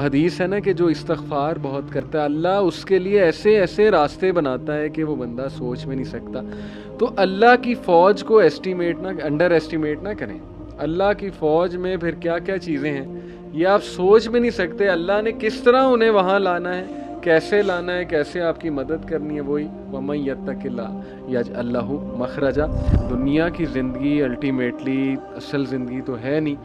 حدیث ہے نا کہ جو استغفار بہت کرتا ہے اللہ اس کے لیے ایسے ایسے راستے بناتا ہے کہ وہ بندہ سوچ میں نہیں سکتا. تو اللہ کی فوج کو انڈر ایسٹیمیٹ نہ کریں. اللہ کی فوج میں پھر کیا کیا چیزیں ہیں یہ آپ سوچ بھی نہیں سکتے. اللہ نے کس طرح انہیں وہاں لانا ہے, کیسے لانا ہے, کیسے آپ کی مدد کرنی ہے. وہی وَمَن يَتَّقِ اللَّهَ يَجْعَل لَهُ مَخْرَجًا. دنیا کی زندگی الٹیمیٹلی اصل زندگی تو ہے نہیں.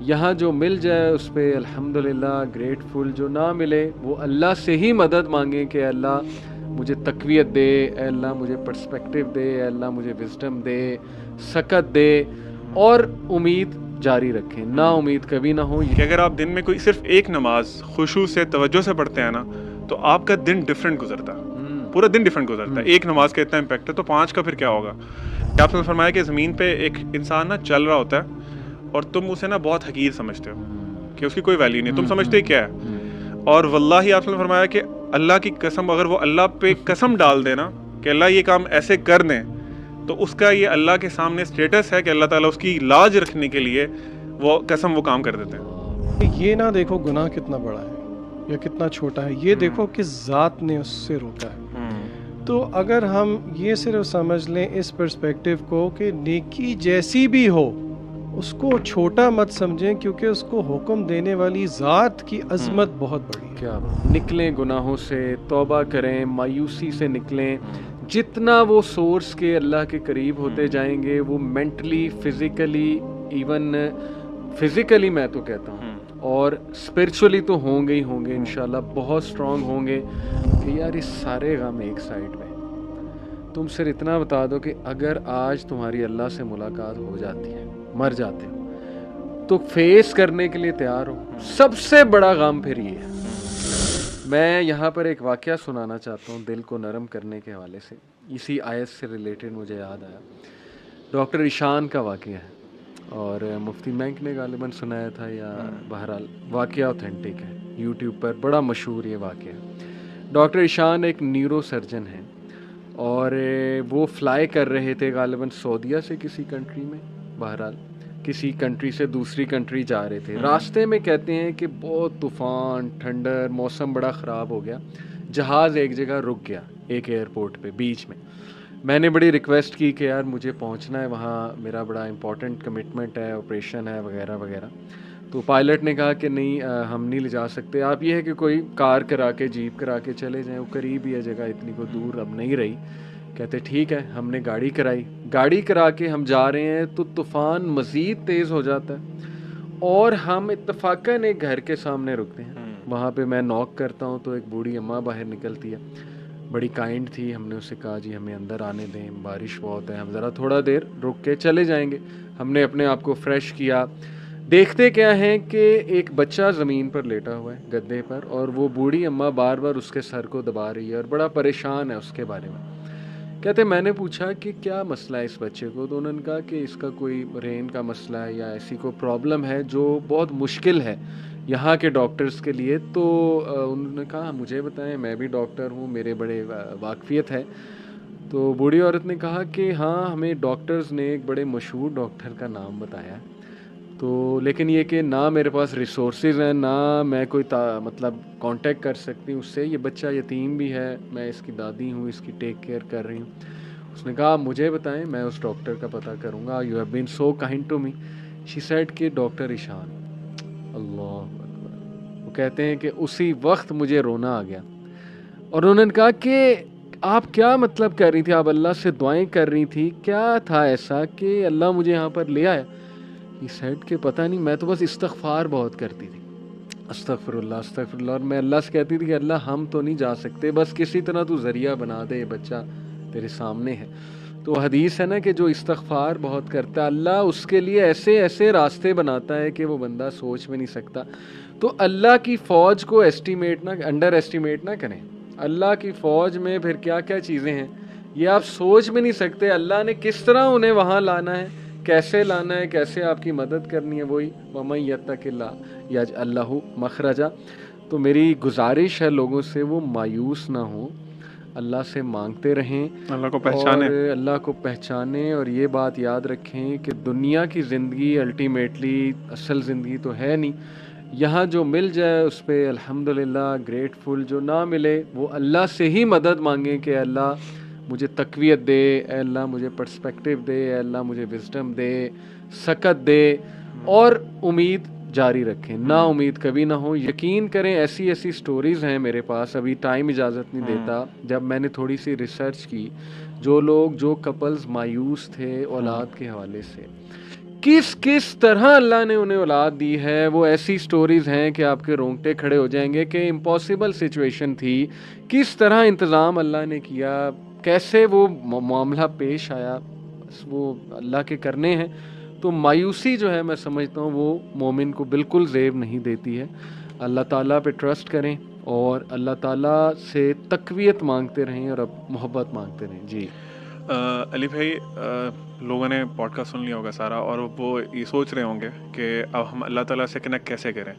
یہاں جو مل جائے اس پہ الحمدللہ گریٹفل, جو نہ ملے وہ اللہ سے ہی مدد مانگیں کہ اللہ مجھے تقویت دے, اے اللہ مجھے پرسپیکٹیو دے, اے اللہ مجھے وزڈم دے, سکت دے, اور امید جاری رکھیں, نا امید کبھی نہ ہو. کہ اگر آپ دن میں کوئی صرف ایک نماز خشوع سے توجہ سے پڑھتے ہیں نا تو آپ کا دن ڈیفرنٹ گزرتا ہے, پورا دن ڈیفرنٹ گزرتا ہے. ایک نماز کا اتنا امپیکٹ ہے تو 5 کا پھر کیا ہوگا. آپ نے فرمایا کہ زمین پہ ایک انسان نا چل رہا ہوتا ہے اور تم اسے نا بہت حقیر سمجھتے ہو کہ اس کی کوئی ویلیو نہیں, تم سمجھتے کیا ہے. اور واللہ آپ نے فرمایا کہ اللہ کی قسم, اگر وہ اللہ پہ قسم ڈال دے نا کہ اللہ یہ کام ایسے کر دیں تو اس کا یہ اللہ کے سامنے اسٹیٹس ہے کہ اللہ تعالیٰ اس کی لاج رکھنے کے لیے وہ قسم وہ کام کر دیتے ہیں. یہ نہ دیکھو گناہ کتنا بڑا ہے یا کتنا چھوٹا ہے, یہ دیکھو کہ ذات نے اس سے روکا ہے. تو اگر ہم یہ صرف سمجھ لیں اس پرسپیکٹیو کو کہ نیکی جیسی بھی ہو اس کو چھوٹا مت سمجھیں, کیونکہ اس کو حکم دینے والی ذات کی عظمت بہت بڑی ہے. کیا نکلیں گناہوں سے, توبہ کریں, مایوسی سے نکلیں. جتنا وہ سورس کے اللہ کے قریب ہوتے جائیں گے وہ مینٹلی, فزیکلی, ایون فزیکلی میں تو کہتا ہوں, اور اسپرچولی تو ہوں گے ہی ہوں گے انشاءاللہ, بہت اسٹرانگ ہوں گے کہ یار اس سارے غم ایک سائڈ میں. تم صرف اتنا بتا دو کہ اگر آج تمہاری اللہ سے ملاقات ہو جاتی ہے, مر جاتے ہو, تو فیس کرنے کے لیے تیار ہو. سب سے بڑا غم پھر یہ ہے. میں یہاں پر ایک واقعہ سنانا چاہتا ہوں دل کو نرم کرنے کے حوالے سے, اسی آیت سے ریلیٹڈ مجھے یاد آیا. ڈاکٹر ایشان کا واقعہ ہے اور مفتی مینک نے غالباً سنایا تھا, یا بہرحال واقعہ اوتھینٹک ہے, یوٹیوب پر بڑا مشہور یہ واقعہ ہے. ڈاکٹر ایشان ایک نیورو سرجن ہیں اور وہ فلائی کر رہے تھے غالباً سعودیہ سے کسی کنٹری میں, بہرحال کسی کنٹری سے دوسری کنٹری جا رہے تھے. راستے میں کہتے ہیں کہ بہت طوفان, ٹھنڈر, موسم بڑا خراب ہو گیا. جہاز ایک جگہ رک گیا, ایک ایئرپورٹ پہ بیچ میں. میں نے بڑی ریکویسٹ کی کہ یار مجھے پہنچنا ہے وہاں, میرا بڑا امپورٹنٹ کمٹمنٹ ہے, آپریشن ہے وغیرہ وغیرہ. تو پائلٹ نے کہا کہ نہیں ہم نہیں لے جا سکتے, آپ یہ ہے کہ کوئی کار کرا کے, جیپ کرا کے چلے جائیں, وہ قریب ہی ہے جگہ, اتنی کو دور اب نہیں رہی. کہتے ٹھیک ہے. ہم نے گاڑی کرائی, گاڑی کرا کے ہم جا رہے ہیں تو طوفان مزید تیز ہو جاتا ہے اور ہم اتفاقاً ایک گھر کے سامنے رکتے ہیں. وہاں پہ میں نوک کرتا ہوں تو ایک بوڑھی اماں باہر نکلتی ہے, بڑی کائنڈ تھی. ہم نے اسے کہا جی ہمیں اندر آنے دیں, بارش بہت ہے, ہم ذرا تھوڑا دیر رک کے چلے جائیں گے. ہم نے اپنے آپ کو فریش کیا. دیکھتے کیا ہیں کہ ایک بچہ زمین پر لیٹا ہوا ہے گدے پر, اور وہ بوڑھی اماں بار بار اس کے سر کو دبا رہی ہے اور بڑا پریشان ہے اس کے بارے میں. کہتے میں نے پوچھا کہ کیا مسئلہ ہے اس بچے کو, تو انہوں نے کہا کہ اس کا کوئی برین کا مسئلہ ہے یا ایسی کوئی پرابلم ہے جو بہت مشکل ہے یہاں کے ڈاکٹرز کے لیے. تو انہوں نے کہا مجھے بتائیں, میں بھی ڈاکٹر ہوں, میرے بڑے واقفیت ہے. تو بوڑھی عورت نے کہا کہ ہاں ہمیں ڈاکٹرز نے ایک بڑے مشہور ڈاکٹر کا نام بتایا, تو لیکن یہ کہ نہ میرے پاس ریسورسز ہیں, نہ میں کوئی مطلب کانٹیکٹ کر سکتی ہوں اس سے. یہ بچہ یتیم بھی ہے, میں اس کی دادی ہوں, اس کی ٹیک کیئر کر رہی ہوں. اس نے کہا مجھے بتائیں, میں اس ڈاکٹر کا پتہ کروں گا. You have been so kind to me. She said کہ ڈاکٹر ایشان. اللہ اکبر. وہ کہتے ہیں کہ اسی وقت مجھے رونا آ گیا, اور انہوں نے کہا کہ آپ کیا مطلب کر رہی تھی, آپ اللہ سے دعائیں کر رہی تھی, کیا تھا ایسا کہ اللہ مجھے یہاں پر لے آیا. یہ سیٹ کہ پتہ نہیں, میں تو بس استغفار بہت کرتی تھی, استغفر اللہ استغفر اللہ, اور میں اللہ سے کہتی تھی کہ اللہ ہم تو نہیں جا سکتے, بس کسی طرح تو ذریعہ بنا دے, یہ بچہ تیرے سامنے ہے. تو حدیث ہے نا کہ جو استغفار بہت کرتا ہے اللہ اس کے لیے ایسے ایسے راستے بناتا ہے کہ وہ بندہ سوچ میں نہیں سکتا. تو اللہ کی فوج کو انڈر ایسٹیمیٹ نہ کریں. اللہ کی فوج میں پھر کیا کیا چیزیں ہیں یہ آپ سوچ بھی نہیں سکتے. اللہ نے کس طرح انہیں وہاں لانا ہے, کیسے لانا ہے, کیسے آپ کی مدد کرنی ہے. وہی وَمَن يَتَّقِ اللَّهَ يَجْعَل لَهُ مَخْرَجًا. تو میری گزارش ہے لوگوں سے وہ مایوس نہ ہوں, اللہ سے مانگتے رہیں, اللہ کو پہچانیں, اور اللہ کو پہچانیں. اور یہ بات یاد رکھیں کہ دنیا کی زندگی الٹیمیٹلی اصل زندگی تو ہے نہیں. یہاں جو مل جائے اس پہ الحمدللہ گریٹفل، جو نہ ملے وہ اللہ سے ہی مدد مانگیں کہ اللہ مجھے تقویت دے، اے اللہ مجھے پرسپیکٹیو دے، اے اللہ مجھے وزڈم دے، سکت دے، اور امید جاری رکھیں، نا امید کبھی نہ ہو. یقین کریں ایسی ایسی سٹوریز ہیں میرے پاس، ابھی ٹائم اجازت نہیں دیتا، جب میں نے تھوڑی سی ریسرچ کی، جو کپلز مایوس تھے اولاد کے حوالے سے، کس طرح اللہ نے انہیں اولاد دی ہے، وہ ایسی سٹوریز ہیں کہ آپ کے رونگٹے کھڑے ہو جائیں گے کہ امپاسبل سچویشن تھی، کس طرح انتظام اللہ نے کیا، کیسے وہ معاملہ پیش آیا، وہ اللہ کے کرنے ہیں. تو مایوسی جو ہے میں سمجھتا ہوں وہ مومن کو بالکل زیب نہیں دیتی ہے. اللہ تعالیٰ پہ ٹرسٹ کریں اور اللہ تعالیٰ سے تقویت مانگتے رہیں اور اب محبت مانگتے رہیں. جی علی بھائی، لوگوں نے پوڈ کاسٹ سن لیا ہوگا سارا، اور وہ یہ سوچ رہے ہوں گے کہ اب ہم اللہ تعالیٰ سے کنیکٹ کیسے کریں.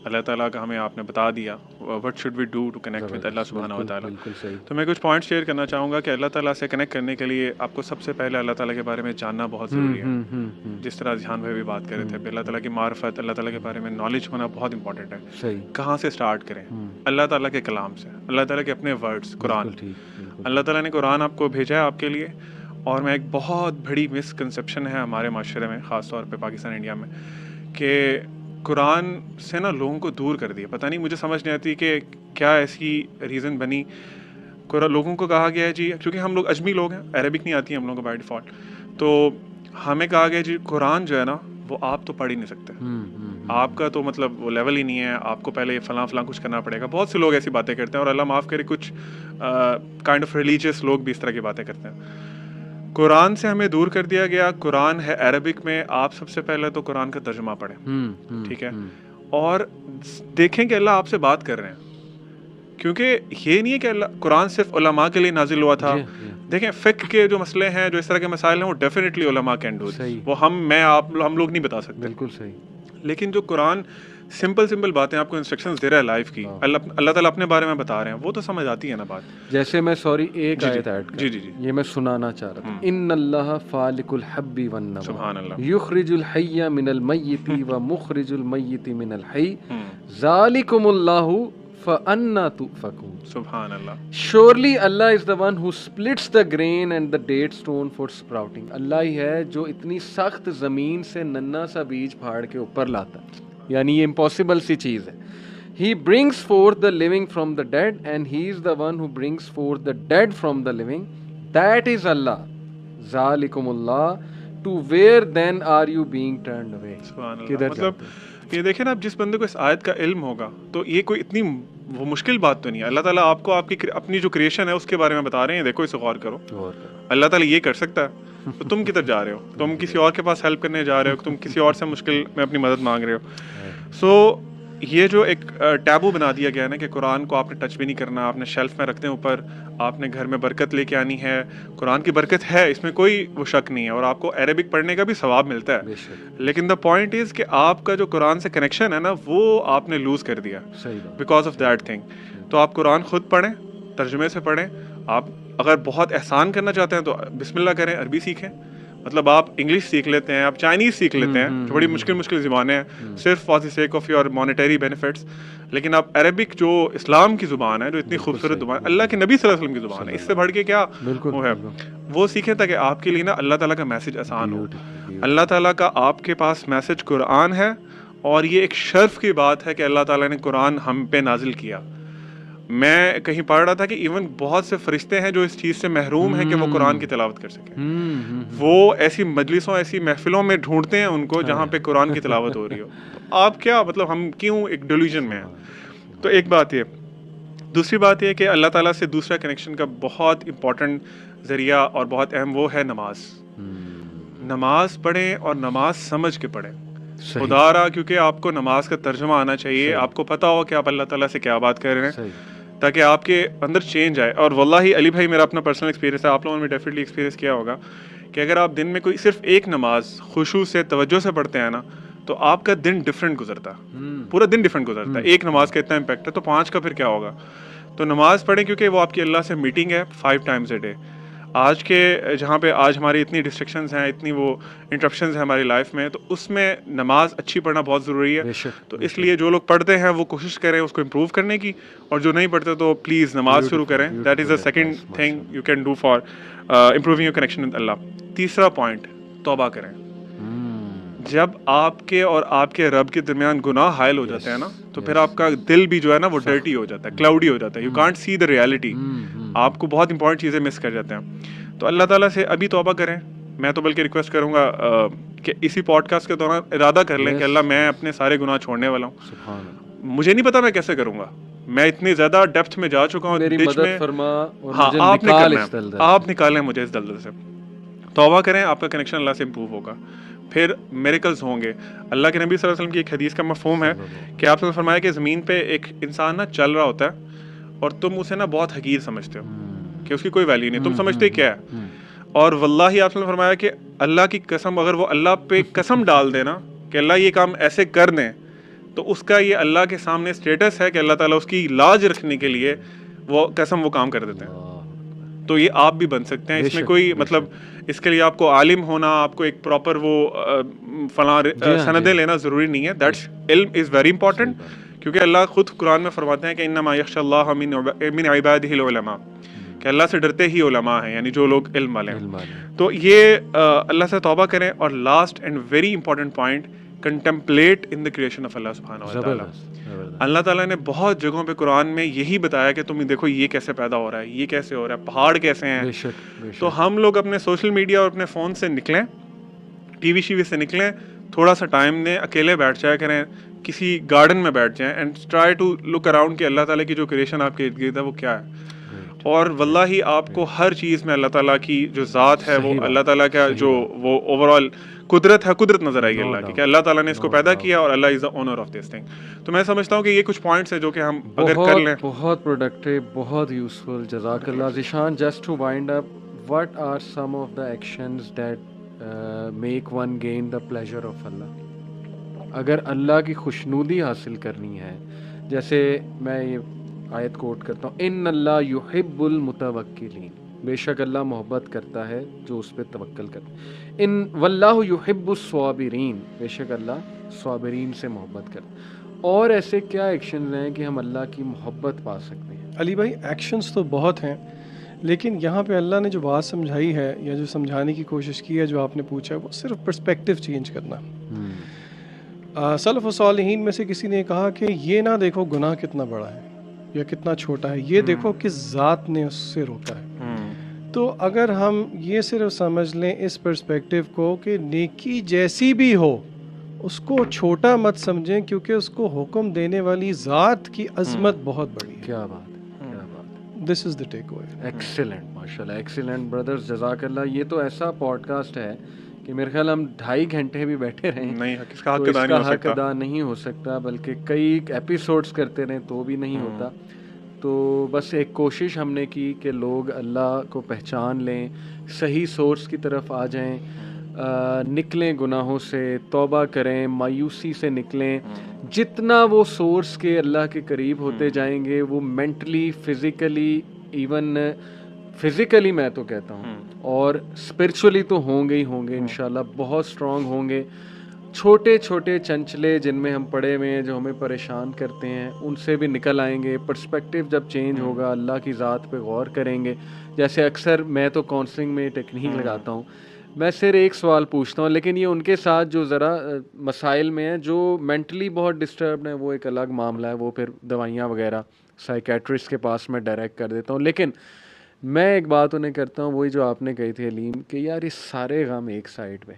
اللہ تعالیٰ کا ہمیں آپ نے بتا دیا what should we do to connect with Allah سبحانہ و تعالیٰ. تو میں کچھ پوائنٹ شیئر کرنا چاہوں گا کہ اللہ تعالیٰ سے کنیکٹ کرنے کے لیے آپ کو سب سے پہلے اللہ تعالیٰ کے بارے میں جاننا بہت ضروری ہے. جس طرح ذہان بھائی بھی بات کر رہے تھے، اللہ تعالیٰ کی معرفت، اللہ تعالیٰ کے بارے میں نالج ہونا بہت امپورٹنٹ ہے. کہاں سے اسٹارٹ کریں؟ اللہ تعالیٰ کے کلام سے، اللہ تعالیٰ کے اپنے ورڈس، قرآن. اللہ تعالیٰ نے قرآن آپ کو بھیجا ہے آپ کے لیے. اور میں ایک بہت بڑی مسکنسیپشن ہے ہمارے معاشرے میں، خاص طور پہ پاکستان انڈیا میں، کہ قرآن سے نا لوگوں کو دور کر دیا. پتہ نہیں، مجھے سمجھ نہیں آتی کہ کیا ایسی ریزن بنی. لوگوں کو کہا گیا ہے جی، کیونکہ ہم لوگ اجمی لوگ ہیں، عربک نہیں آتی ہے ہم لوگوں کو بائی ڈیفالٹ، تو ہمیں کہا گیا جی قرآن جو ہے نا وہ آپ تو پڑھ ہی نہیں سکتے، آپ کا تو مطلب وہ لیول ہی نہیں ہے، آپ کو پہلے فلاں کچھ کرنا پڑے گا. بہت سے لوگ ایسی باتیں کرتے ہیں، اور اللہ معاف کرے کچھ کائنڈ آف ریلیجیس لوگ بھی اس طرح کی باتیں کرتے ہیں. قرآن سے ہمیں دور کر دیا گیا. قرآن ہے عربک میں، آپ سب سے پہلے تو قرآن کا ترجمہ پڑھیں، ٹھیک ہے، اور دیکھیں کہ اللہ آپ سے بات کر رہے ہیں. کیونکہ یہ نہیں ہے کہ اللہ قرآن صرف علماء کے لیے نازل ہوا تھا. دیکھیں فقہ کے جو مسئلے ہیں، جو اس طرح کے مسائل ہیں، وہ ڈیفینیٹلی علماء کین ڈو، وہ ہم لوگ نہیں بتا سکتے. بالکل صحیح. لیکن جو قرآن سمپل باتیں آپ کو انسٹرکشنز دے رہا ہے لائف کی، اللہ تعالیٰ اپنے بارے میں بتا رہے ہیں، وہ تو سمجھ آتی ہے نا بات. جیسے میں ایک آیت ایڈ کر، جی یہ میں سنانا چاہ رہا تھا. ان اللہ فالق الحب والنوى، سبحان اللہ، یخرج الحی من المیت ومخرج المیت من الحی، ذالکم اللہ فَأَنَّا تُؤْفَكُونَ. سبحان اللہ. Surely Allah is the one who splits the grain and the date stone for sprouting. اللہ ہی ہے جو اتنی سخت زمین سے ننا سا بیج پھاڑ کے اوپر لاتا ہے، یعنی یہ امپاسبل سی چیز ہے. He brings forth the living from the dead and he is the one who brings forth the dead from the living. That is Allah. ذَلِكُمُ اللَّهُ. To where then are you being turned away? سبحان اللہ. مطلب یہ دیکھیں نا، اب جس بندے کو اس آیت کا علم ہوگا تو یہ کوئی اتنی وہ مشکل بات تو نہیں ہے. اللہ تعالیٰ آپ کو آپ کی اپنی جو کریشن ہے اس کے بارے میں بتا رہے ہیں، دیکھو اسے غور کرو. اللہ تعالیٰ یہ کر سکتا ہے تو تم کدھر جا رہے ہو؟ تم کسی اور کے پاس ہیلپ کرنے جا رہے ہو، تم کسی اور سے مشکل میں اپنی مدد مانگ رہے ہو. سو یہ جو ایک ٹیبو بنا دیا گیا ہے نا کہ قرآن کو آپ نے ٹچ بھی نہیں کرنا، آپ نے شیلف میں رکھ دیں اوپر، آپ نے گھر میں برکت لے کے آنی ہے. قرآن کی برکت ہے، اس میں کوئی وہ شک نہیں ہے، اور آپ کو عربک پڑھنے کا بھی ثواب ملتا ہے. لیکن دا پوائنٹ از کہ آپ کا جو قرآن سے کنیکشن ہے نا وہ آپ نے لوز کر دیا بیکاز آف دیٹ تھنگ. تو آپ قرآن خود پڑھیں، ترجمے سے پڑھیں. آپ اگر بہت احسان کرنا چاہتے ہیں تو بسم اللہ کریں، عربی سیکھیں. مطلب آپ انگلش سیکھ لیتے ہیں، آپ چائنیز سیکھ لیتے ہیں، جو بڑی مشکل زبانیں ہیں صرف for the sake of your monetary benefits. لیکن آپ عربک جو اسلام کی زبان ہے، جو اتنی خوبصورت زبان، اللہ کے نبی صلی اللہ علیہ وسلم کی زبان ہے، اس سے بڑھ کے کیا وہ ہے، وہ سیکھیں تاکہ آپ کے لیے نا اللہ تعالیٰ کا میسج آسان ہو. اللہ تعالیٰ کا آپ کے پاس میسج قرآن ہے، اور یہ ایک شرف کی بات ہے کہ اللہ تعالیٰ نے قرآن ہم پہ نازل کیا. میں کہیں پڑھ رہا تھا کہ ایون بہت سے فرشتے ہیں جو اس چیز سے محروم ہیں کہ وہ قرآن کی تلاوت کر سکیں. وہ ایسی مجلسوں، ایسی محفلوں میں ڈھونڈتے ہیں ان کو جہاں پہ قرآن کی تلاوت ہو رہی ہو. آپ کیا مطلب ہم کیوں ایک ڈیلیوژن میں ہیں؟ تو ایک بات یہ. دوسری بات یہ کہ اللہ تعالیٰ سے دوسرا کنیکشن کا بہت امپورٹنٹ ذریعہ اور بہت اہم وہ ہے نماز. نماز پڑھیں اور نماز سمجھ کے پڑھیں. خدا رہا کیونکہ آپ کو نماز کا ترجمہ آنا چاہیے، آپ کو پتا ہو کہ آپ اللہ تعالیٰ سے کیا بات کر رہے ہیں، تاکہ آپ کے اندر چینج آئے. اور واللہ علی بھائی میرا اپنا پرسنل ایکسپیرینس ہے، آپ لوگوں نے ڈیفینیٹلی ایکسپیرینس کیا ہوگا کہ اگر آپ دن میں کوئی صرف ایک نماز خشوع سے توجہ سے پڑھتے ہیں نا تو آپ کا دن ڈفرینٹ گزرتا ہے، پورا دن ڈفرینٹ گزرتا ہے. ایک نماز کا اتنا امپیکٹ ہے، تو 5 کا پھر کیا ہوگا. تو نماز پڑھیں کیونکہ وہ آپ کی اللہ سے میٹنگ ہے 5 times a day. آج کے جہاں پہ آج ہماری اتنی ڈسٹریکشنز ہیں, اتنی وہ انٹرپشنز ہیں ہماری لائف میں, تو اس میں نماز اچھی پڑھنا بہت ضروری ہے. تو اس لیے جو لوگ پڑھتے ہیں وہ کوشش کریں اس کو امپروو کرنے کی, اور جو نہیں پڑھتے تو پلیز نماز شروع کریں. That is the second thing you can do for improving your connection with Allah. تیسرا پوائنٹ, توبہ کریں. جب آپ کے اور آپ کے رب کے درمیان گناہ حائل ہو جاتے ہیں نا, تو پھر آپ کا دل بھی جو ہے نا وہ ڈرٹی ہو جاتا ہے, کلاؤڈی ہو جاتا ہے. You can't see the reality. آپ کو بہت امپورٹنٹ چیزیں مس کر جاتے ہیں. تو اللہ تعالیٰ سے ابھی توبہ کریں. میں تو بلکہ ریکویسٹ کروں گا کہ اسی پوڈ کاسٹ کے دوران ارادہ کر لیں کہ اللہ میں اپنے سارے گناہ چھوڑنے والا ہوں. مجھے نہیں پتا میں کیسے کروں گا, میں اتنی زیادہ ڈیپتھ میں جا چکا ہوں ڈچ میں. ہاں, آپ نکالیں مجھے اس دلدل سے. توبہ کریں, آپ کا کنیکشن اللہ سے امپروو ہوگا, پھر میریکلز ہوں گے. اللہ کے نبی صلی اللہ علیہ وسلم کی ایک حدیث کا مفہوم ہے کہ آپ نے فرمایا کہ زمین پہ ایک انسان نا چل رہا ہوتا ہے اور تم اسے نا بہت حقیر سمجھتے ہو کہ اس کی کوئی ویلیو نہیں, تم سمجھتے کیا ہے. اور واللہ آپ نے فرمایا کہ اللہ کی قسم, اگر وہ اللہ پہ قسم ڈال دے نا کہ اللہ یہ کام ایسے کر دیں, تو اس کا یہ اللہ کے سامنے اسٹیٹس ہے کہ اللہ تعالیٰ اس کی لاج رکھنے کے لیے وہ قسم وہ کام کر دیتے ہیں. تو یہ آپ بھی بن سکتے ہیں. اس میں کوئی مطلب اس کے لیے آپ کو عالم ہونا, آپ کو ایک پراپر وہ فلاں سندیں لینا ضروری نہیں ہے. دیٹس علم از ویری امپورٹنٹ, کیونکہ اللہ خود قرآن میں فرماتے ہیں کہ انما یخشی اللہ من عبادہ العلماء, کہ اللہ سے ڈرتے ہی علماء ہیں, یعنی جو لوگ علم والے ہیں. تو یہ اللہ سے توبہ کریں. اور last and very important point, contemplate in the creation of Allah سبحانہ و تعالیٰ. اللہ تعالیٰ نے بہت جگہوں پہ قرآن میں یہی بتایا کہ تم دیکھو یہ کیسے پیدا ہو رہا ہے, یہ کیسے ہو رہا ہے, پہاڑ کیسے ہیں. تو ہم لوگ اپنے سوشل میڈیا اور اپنے فون سے نکلیں, ٹی وی شیوی سے نکلیں, تھوڑا سا ٹائم دیں, اکیلے بیٹھ جایا کریں, کسی گارڈن میں بیٹھ جائیں, and try to look around کہ اللہ تعالیٰ کی جو کریشن آپ کے ارد گرد ہے وہ کیا ہے. اور واللہ آپ کو ہر چیز میں اللہ تعالیٰ کی جو ذات ہے, وہ اللہ تعالیٰ کا جو وہ اوور آل قدرت ہے, قدرت نظر آئے گی اللہ کی, کہ اللہ تعالیٰ نے اس کو پیدا کیا اور Allah is the owner of this thing. تو میں سمجھتا ہوں کہ یہ کچھ پوائنٹس ہیں جو کہ ہم اگر کر لیں. بہت پروڈکٹیو, بہت یوزفل, جزاک اللہ. Zeeshan, just to wind up, what are some of the actions that make one gain the pleasure of Allah? اگر اللہ کی خوشنودی حاصل کرنی ہے, جیسے میں یہ آیت کوٹ کرتا ہوں, ان اللہ یحب المتوکلین, بے شک اللہ محبت کرتا ہے جو اس پہ توکل کرتا ہے. ان واللہ یحب الصابرین, بے شک اللہ صابرین سے محبت کرتا ہے. اور ایسے کیا ایکشنز ہیں کہ ہم اللہ کی محبت پا سکتے ہیں؟ علی بھائی, ایکشنز تو بہت ہیں, لیکن یہاں پہ اللہ نے جو بات سمجھائی ہے یا جو سمجھانے کی کوشش کی ہے, جو آپ نے پوچھا ہے, وہ صرف پرسپیکٹیو چینج کرنا. سلف و صالحین میں سے کسی نے کہا کہ یہ نہ دیکھو گناہ کتنا بڑا ہے یا کتنا چھوٹا ہے, یہ دیکھو کس ذات نے اس سے روکا ہے. تو اگر ہم یہ صرف سمجھ لیں اس پرسپیکٹیو کو کہ نیکی جیسی بھی ہو اس کو چھوٹا مت سمجھیں, کیونکہ اس کو حکم دینے والی ذات کی عظمت بہت بڑی ہے. کیا بات ہے, کیا بات. دس از دا ٹیک اوے. ایکسیلنٹ, ماشاء اللہ, ایکسیلنٹ بردرز, جزاک اللہ. یہ تو ایسا پوڈ کاسٹ ہے کہ میرے خیال ہم 2.5 گھنٹے بھی بیٹھے رہیں نہیں, اس کا حق ادا نہیں ہو سکتا, بلکہ کئی ایپیسوڈز کرتے رہیں تو بھی نہیں ہوتا. تو بس ایک کوشش ہم نے کی کہ لوگ اللہ کو پہچان لیں, صحیح سورس کی طرف آ جائیں, نکلیں گناہوں سے, توبہ کریں, مایوسی سے نکلیں. جتنا وہ سورس کے اللہ کے قریب ہوتے جائیں گے, وہ مینٹلی, فزیکلی, ایون فزیکلی میں تو کہتا ہوں, اور اسپرچولی تو ہوں گے ہی ہوں گے انشاءاللہ, بہت اسٹرانگ ہوں گے. چھوٹے چھوٹے چنچلے جن میں ہم پڑے ہوئے ہیں, جو ہمیں پریشان کرتے ہیں, ان سے بھی نکل آئیں گے. پرسپیکٹیو جب چینج ہوگا, اللہ کی ذات پہ غور کریں گے. جیسے اکثر میں تو کاؤنسلنگ میں ٹیکنیک لگاتا ہوں, میں صرف ایک سوال پوچھتا ہوں, لیکن یہ ان کے ساتھ جو ذرا مسائل میں ہیں, جو مینٹلی بہت ڈسٹربڈ ہیں, وہ ایک الگ معاملہ ہے, وہ پھر دوائیاں وغیرہ سائیکیٹرسٹ کے پاس میں ڈائریکٹ کر دیتا ہوں. لیکن میں ایک بات انہیں کرتا ہوں, وہی جو آپ نے کہی تھی علیم, کہ یار یہ سارے غم ایک سائڈ پہ,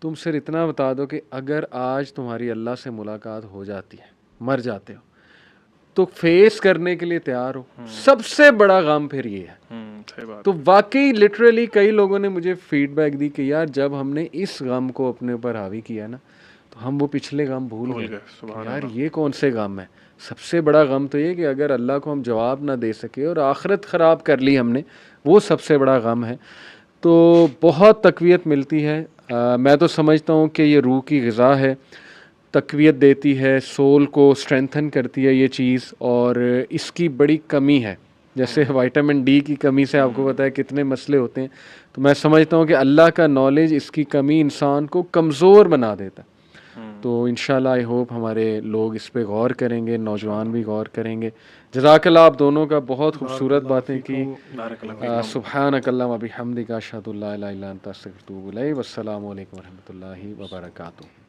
تم صرف اتنا بتا دو کہ اگر آج تمہاری اللہ سے ملاقات ہو جاتی ہے, مر جاتے ہو, تو فیس کرنے کے لیے تیار ہو. سب سے بڑا غم پھر یہ ہے. تو واقعی لٹرلی کئی لوگوں نے مجھے فیڈ بیک دی کہ یار جب ہم نے اس غم کو اپنے اوپر حاوی کیا نا, تو ہم وہ پچھلے غم بھول گئے. یار یہ کون سے غم ہے؟ سب سے بڑا غم تو یہ کہ اگر اللہ کو ہم جواب نہ دے سکے اور آخرت خراب کر لی ہم نے, وہ سب سے بڑا غم ہے. تو بہت تقویت ملتی ہے. میں تو سمجھتا ہوں کہ یہ روح کی غذا ہے, تقویت دیتی ہے, سول کو اسٹرینتھن کرتی ہے یہ چیز, اور اس کی بڑی کمی ہے جیسے وائٹامن ڈی کی کمی سے آپ کو پتہ ہے کتنے مسئلے ہوتے ہیں. تو میں سمجھتا ہوں کہ اللہ کا نالج اس کی کمی انسان کو کمزور بنا دیتا ہے. تو انشاءاللہ آئی ہوپ ہمارے لوگ اس پہ غور کریں گے, نوجوان بھی غور کریں گے. جزاک اللہ آپ دونوں کا, بہت خوبصورت باتیں کی. سبحانک اللہم و بحمدک اشہد ان لا الہ الا انت استغفرک و اتوب الیک. والسلام علیکم و رحمۃ اللہ وبرکاتہ.